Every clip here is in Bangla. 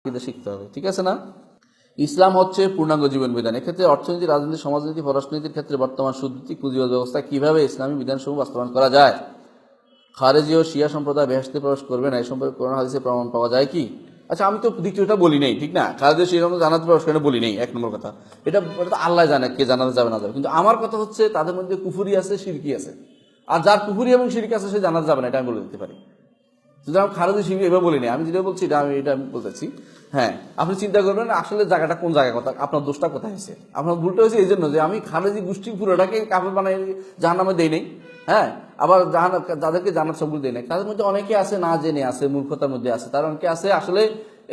কিন্তু শিখতে হবে, ঠিক আছে না? ইসলাম হচ্ছে পূর্ণাঙ্গ জীবন বিধান। এক্ষেত্রে অর্থনীতি, রাজনীতি, সমাজনীতি, পররাষ্ট্রনীতির ক্ষেত্রে বর্তমান সুদভিত্তিক পুঁজিবাদ ব্যবস্থা কিভাবে ইসলামী বিধানসমূহ বাস্তবায়ন করা যায়? খারেজি ও শিয়া সম্প্রদায় বেহেশতে প্রবেশ করবে না, এই সম্পর্কে কোরআন হাদিসে প্রমাণ পাওয়া যায় কি? আচ্ছা, আমি তো দ্বিতীয়টা বলি নেই, ঠিক না? খারেজি শিয়া জান্নাতে প্রবেশ করে বলি নেই, এক নম্বর কথা। এটা তো আল্লাহ জানে কে জানাতে যাবে না যাবে, কিন্তু আমার কথা হচ্ছে তাদের মধ্যে কুফুরি আছে, শিরকি আছে, আর যার কুফুরি এবং শিরকি আছে সে জানাতে যাবে না, এটা আমি বলে দিতে পারি। সুতরাং খারেজি শিবির এবার বলিনি, আমি যেটা বলছি এটা আমি বলতেছি। হ্যাঁ, আপনি চিন্তা করবেন আসলে জায়গাটা কোন জায়গায়, কথা আপনার দোষটা কোথায় হয়েছে। আপনার ভুলটা হয়েছে এই জন্য যে আমি খারেজি গোষ্ঠী পুরোটাকে কাফের বানাই জাহান্নামে দেই নেই। হ্যাঁ, আবার যাদেরকে জান্নাত সবগুলো দেয় নাই, তাদের মধ্যে অনেকে আছে না জেনে আছে, মূর্খতার মধ্যে আছে, তার অনেকে আছে আসলে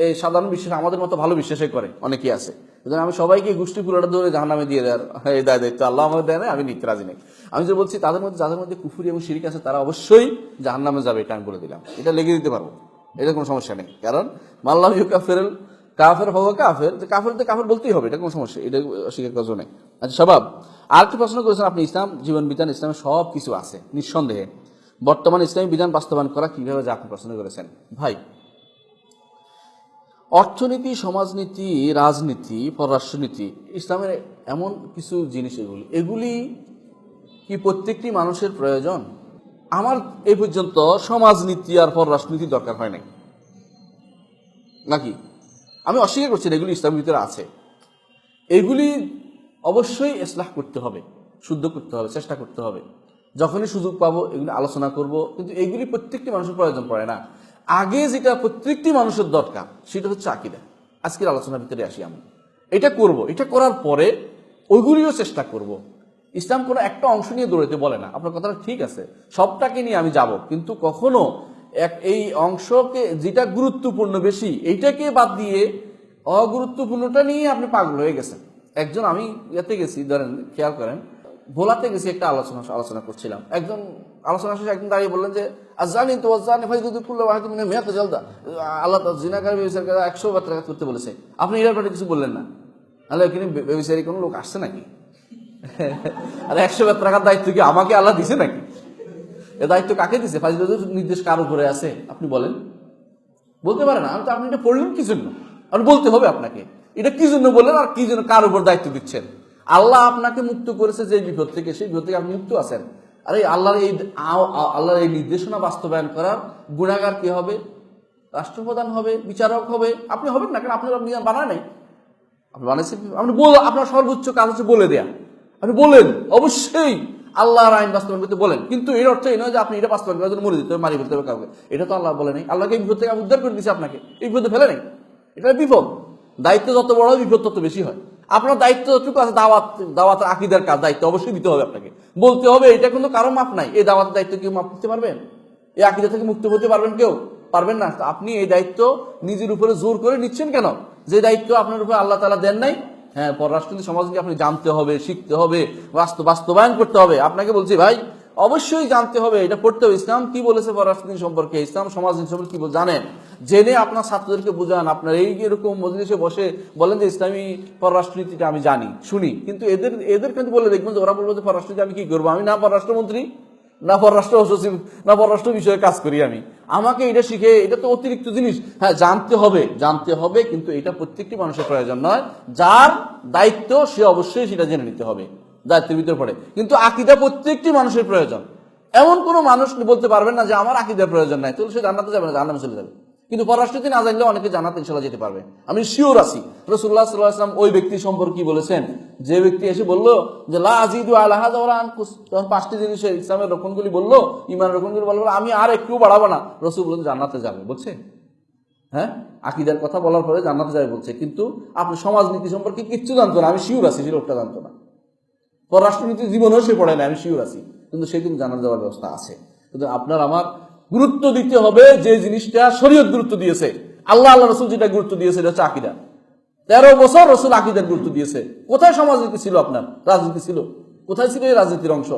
এই সাধারণ বিশ্বাস আমাদের মতো ভালো বিশ্বাসই করে, অনেকে আছে। সুতরাং আমি সবাইকে গোষ্ঠী পুরোটা ধরে জাহান্নামে দিয়ে দেওয়ার এই দায়িত্ব আল্লাহ আমাকে দেয় না, আমি নিতে রাজি নেই। আমি যে বলছি যাদের মধ্যে কুফুরি এবং শিরিক আছে তারা অবশ্যই জাহান্নামে যাবে, এটা আমি বলে দিলাম, এটা লেগে দিতে পারবো, এটা কোনো সমস্যা নেই। কারণ মাল্লাহ ইউকাফিরুল কাফের হওয়া কাফের, কাফের বলতেই হবে, এটা কোনো সমস্যা, এটা অস্বীকার করার জন্য নেই। আচ্ছা সবাব, আরেকটি প্রশ্ন করেছেন আপনি, ইসলাম জীবন বিধান, ইসলামে সব কিছু আছে নিঃসন্দেহে, বর্তমান ইসলামী বিধান বাস্তবায়ন করা কিভাবে, যা আপনি প্রশ্ন করেছেন। ভাই, অর্থনীতি, সমাজনীতি, রাজনীতি, পররাষ্ট্রনীতি, ইসলামের এমন কিছু জিনিস, এগুলি কি প্রত্যেকটি মানুষের প্রয়োজন? আমার এই পর্যন্ত সমাজনীতি আর পররাষ্ট্রনীতি দরকার হয় নাই, নাকি? আমি অস্বীকার করছি এগুলি ইসলামের ভিতরে আছে। এগুলি অবশ্যই ইসলাহ করতে হবে, শুদ্ধ করতে হবে, চেষ্টা করতে হবে। যখনই সুযোগ পাবো এগুলি আলোচনা করব, কিন্তু এগুলি প্রত্যেকটি মানুষের প্রয়োজন পড়ে না। আগে যেটা প্রত্যেকটি মানুষের দরকার সেটা হচ্ছে আকীদা। আজকের আলোচনার ভিতরে আসি আমি, এটা করব, এটা করার পরে ওইগুলিও চেষ্টা করব। ইসলাম কোনো একটা অংশ নিয়ে দৌড়াতে বলে না, আপনার কথাটা ঠিক আছে, সবটাকে নিয়ে আমি যাব, কিন্তু কখনো এই অংশকে যেটা গুরুত্বপূর্ণ বেশি এইটাকে বাদ দিয়ে অগুরুত্বপূর্ণটা নিয়ে আপনি পাগল হয়ে গেছেন। একজন, আমি ইয়াতে গেছি, ধরেন খেয়াল করেন, ভোলাতে গেছি, একটা আলোচনা করছিলাম, একজন আলোচনা শেষে একজন দাঁড়িয়ে বললেন যে আজানি তো আজানি ভাই যদি কুল্লা ওয়াহিদ মিনে মেয়াতে জলদা, আল্লাহ তাআলা জিনাকার ব্যভিচার 100 বার করতে বলেছে, আপনি এর ব্যাপারে কিছু বললেন না। তাহলে এখানে ব্যভিচারী কোনো লোক আসছে নাকি? আর 100 বার টাকার দায়িত্ব কি আমাকে আল্লাহ দিছে নাকি? এ দায়িত্ব কাকে দিছে? ফাজিলুর নির্দেশ কার উপরে আছে আপনি বলেন? বলতে পারেন না। আপনি এটা পড়লেন কি জন্য? আর বলতে হবে আপনাকে এটা কি জন্য বললেন, আর কি জন্য, কার উপর দায়িত্ব দিচ্ছেন। আল্লাহ আপনাকে মুক্ত করেছে যে বিপদ থেকে, সেই বিপদ থেকে আপনি মুক্ত আছেন। আরে আল্লাহর এই নির্দেশনা বাস্তবায়ন করার গুণাগার কি হবে? রাষ্ট্রপ্রধান হবে, বিচারক হবে, আপনি হবেন না, কারণ আপনার বানায় নাই, আপনি বানাইছেন। আপনি আপনার সর্বোচ্চ কাজ হচ্ছে বলে দেয়া, আপনি বলেন অবশ্যই আল্লাহর আইন বাস্তবায়ন করতে বলেন, কিন্তু এর অর্থ এই নয় যে আপনি এটা বাস্তবায়ন করার জন্য মরে দিতে হবে, মারি ফেলতে হবে কাউকে। এটা তো আল্লাহ বলে নাই। আল্লাহকে এই বিপদ থেকে উদ্ধার করে দিচ্ছে, আপনাকে এই বিপদে ফেলে নাই। এটা বিপদ। দায়িত্ব যত বড় হয় বিপদ তত বেশি হয়। আপনার দায়িত্ব যতটুকু আছে, দাওয়াত আকীদার কাজ, দায়িত্ব অবশ্যই দিতে হবে আপনাকে, বলতে হবে। এটা কিন্তু কারো মাপ নাই। এই দাওয়াতের দায়িত্ব কেউ মাপ দিতে পারবেন? এই আকীদা থেকে মুক্ত হতে পারবেন কেউ? পারবেন না। আপনি এই দায়িত্ব নিজের উপরে জোর করে নিচ্ছেন কেন? যে দায়িত্ব আপনার উপরে আল্লাহ তাআলা দেন নাই। হ্যাঁ, পররাষ্ট্রনীতি, সমাজনীতি আপনি জানতে হবে, শিখতে হবে, বাস্তবায়ন করতে হবে। আপনাকে বলছি ভাই, অবশ্যই জানতে হবে, এটা পড়তে হবে। ইসলাম কি বলেছে পররাষ্ট্রনীতি সম্পর্কে, ইসলাম সমাজনীতি সম্পর্কে কি জানেন, জেনে আপনার ছাত্রদেরকে বুঝান। আপনার এরকম মজলিসে বসে বলেন যে ইসলামী পররাষ্ট্রনীতিটা আমি জানি, শুনি, কিন্তু এদের কিন্তু বলে দেখবেন যে ওরা বলবো যে পররাষ্ট্রনীতি আমি কি করবো, আমি না পররাষ্ট্রমন্ত্রী, না পররাষ্ট্র সচিব, না পররাষ্ট্র বিষয়ে কাজ করি আমি, আমাকে এটা শিখে, এটা তো অতিরিক্ত জিনিস। হ্যাঁ, জানতে হবে, কিন্তু এটা প্রত্যেকটি মানুষের প্রয়োজন নয়। যার দায়িত্ব সে অবশ্যই সেটা জেনে নিতে হবে, দায়িত্বের ভিতরে পড়ে। কিন্তু আকীদা প্রত্যেকটি মানুষের প্রয়োজন। এমন কোনো মানুষ বলতে পারবেন না যে আমার আকীদার প্রয়োজন নাই, তাহলে সে জান্নাতে যাবে না, জাহান্নামে চলে যাবে। কিন্তু পররাষ্ট্রনীতি না জানলে অনেকে জান্নাতে ইনশাআল্লাহ যেতে পারবে, আমি শিওর আছি। রাসূলুল্লাহ সাল্লাল্লাহু আলাইহি ওয়াসাল্লাম ওই ব্যক্তি সম্পর্কে বলেছেন, যে ব্যক্তি এসে বলল যে লা আজিদু আলা হাযা ওয়া লা আনকুস, তখন 5টি জিনিসের ইসলামের রকমগুলি বললো, ইমানের রকমগুলি বললো, আমি আর একটু বাড়াবো না, রাসূল বলেন জান্নাতে যাবে বলছে। হ্যাঁ, আকীদার কথা বলার পরে জান্নাতে যাবে বলছে, কিন্তু আপনি সমাজনীতি সম্পর্কে কিচ্ছু জানতো না, আমি শিওর আছি সে লোকটা জানতো না। পররাষ্ট্রনীতি জীবনেও সে পড়ে না, আমি শিওর আছি, কিন্তু সে কিন্তু জানার যাওয়ার ব্যবস্থা আছে। কিন্তু আপনার আমার গুরুত্ব দিতে হবে যে জিনিসটা শরীয়ত গুরুত্ব দিয়েছে, আল্লাহ রাসূল যেটা গুরুত্ব দিয়েছে, এটা হচ্ছে আকীদা। 13 বছর রাসূল আকীদার গুরুত্ব দিয়েছে। কোথায় সমাজনীতি ছিল? আপনার রাজনীতি ছিল কোথায়? ছিল এই রাজনীতির অংশ?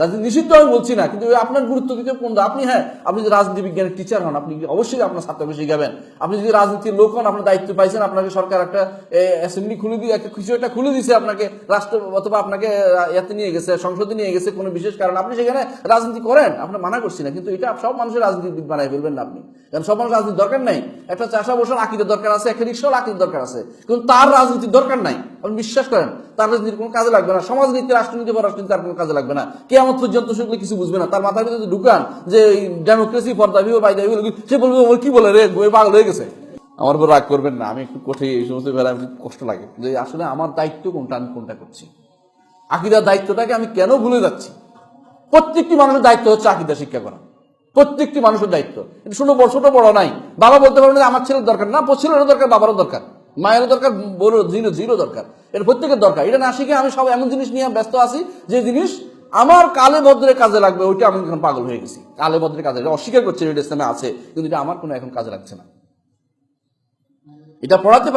রাজনীতি নিষিদ্ধ আমি বলছি না, কিন্তু আপনার গুরুত্ব দিতে কোনটা? আপনি আপনি যদি রাজনীতি বিজ্ঞানের টিচার হন, আপনি অবশ্যই আপনার ছাত্রকে শিখাবেন। আপনি যদি রাজনীতির লোক হন, আপনার দায়িত্ব পাইছেন, আপনাকে সরকার একটা অ্যাসেম্বলি খুলে দিয়ে একটা কিছু একটা খুলে দিয়েছে আপনাকে, রাষ্ট্র অথবা আপনাকে এতে নিয়ে গেছে, সংসদে নিয়ে গেছে কোনো বিশেষ কারণ, আপনি সেখানে রাজনীতি করেন, আপনার মানা করছি না, কিন্তু এটা সব মানুষের রাজনীতিবিদ বানাই ফেলবেন না আপনি। কারণ সব মানুষ রাজনীতির দরকার নাই। একটা চাষা বসার আকিদের দরকার আছে, একটা রিক্সার আকিদের দরকার আছে, কিন্তু তার রাজনীতির দরকার নাই। আপনি বিশ্বাস করেন তার রাজনীতির কোনো কাজে লাগবে না, সমাজনীতি, রাষ্ট্রনীতি, পররাষ্ট্রনীতি তার কোনো কাজে লাগবে না। কিয়ামত পর্যন্ত সেগুলো কিছু বুঝবে না। তার মাথার ভিতরে ঢুকান যে democracy for the people by the people, সে বলবে ওর কি বলে রে, বই পাগল হয়ে গেছে। আমার উপর রাগ করবেন না, আমি একটু কঠিন এই সমস্ত বেলা আমি কষ্ট লাগে যে আসলে আমার দায়িত্ব কোনটা, আমি কোনটা করছি। আকিদার দায়িত্বটাকে আমি কেন ভুলে যাচ্ছি? প্রত্যেকটি মানুষের দায়িত্ব হচ্ছে আকিদা শিক্ষা করা, প্রত্যেকটি মানুষের দায়িত্ব। এটা ছোট বড় নাই। বাবা বলতে পারবেন যে আমার ছেলের দরকার না, ছেলেরও দরকার, বাবারও দরকার, মায়েরও দরকার, বড় জিরো দরকার, এটা প্রত্যেকের দরকার। এটা না শিখে আমি সব এমন জিনিস নিয়ে ব্যস্ত আছি যে জিনিস আমার কালে ভদ্রে কাজে লাগবে, ওইটা আমি এখন পাগল হয়ে গেছি। কালে ভদ্রে কাজে অস্বীকার করছে, এটা ইসলামে আছে, কিন্তু এটা আমার কোনো এখন কাজে লাগছে না। এটা পড়াতে